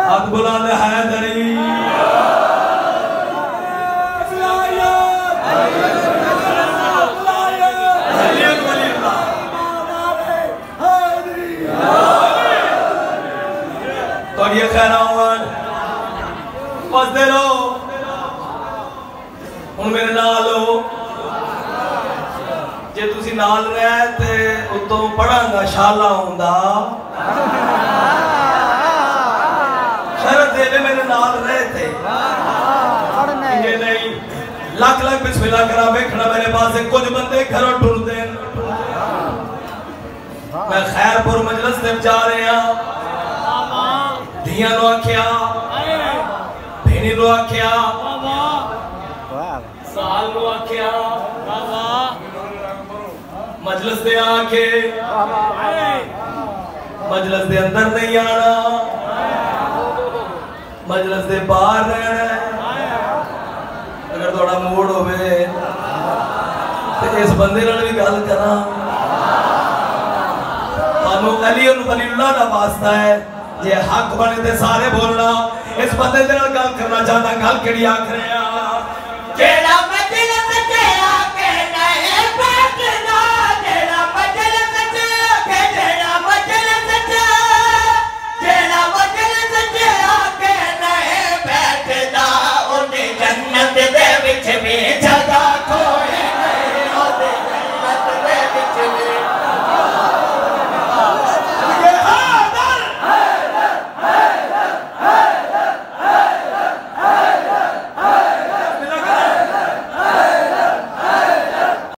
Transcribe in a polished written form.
हाथ बुलंद हैदरी तो ये खैरावन बसते रहो हुण मेरे नाल हो जे तुसी नाल रहे ते उतों पढ़ांगा शाला हुंदा शरत दे मेरे नाल रहे थे ये नहीं लाख लाख बिस्मिल्लाह करा वेखना मेरे पास कुछ बंदे घरों टुरदे मैं खैरपुर मजलिस ते जा रहे हां धियां नु आख्या भेणी नु आख्या साल नु आख्या मजलिस दे आके मजलिस दे अंदर नहीं आना मजलिस दे बाहर रहना अगर थोड़ा मूड होवे ते इस बंदे नाल भी गल करा तानू अलीउल्लाह दा वास्ता है जे हक बने ते सारे बोलना इस बंदे दे नाल गल करना चाहता गल केड़ी आख रहे हैं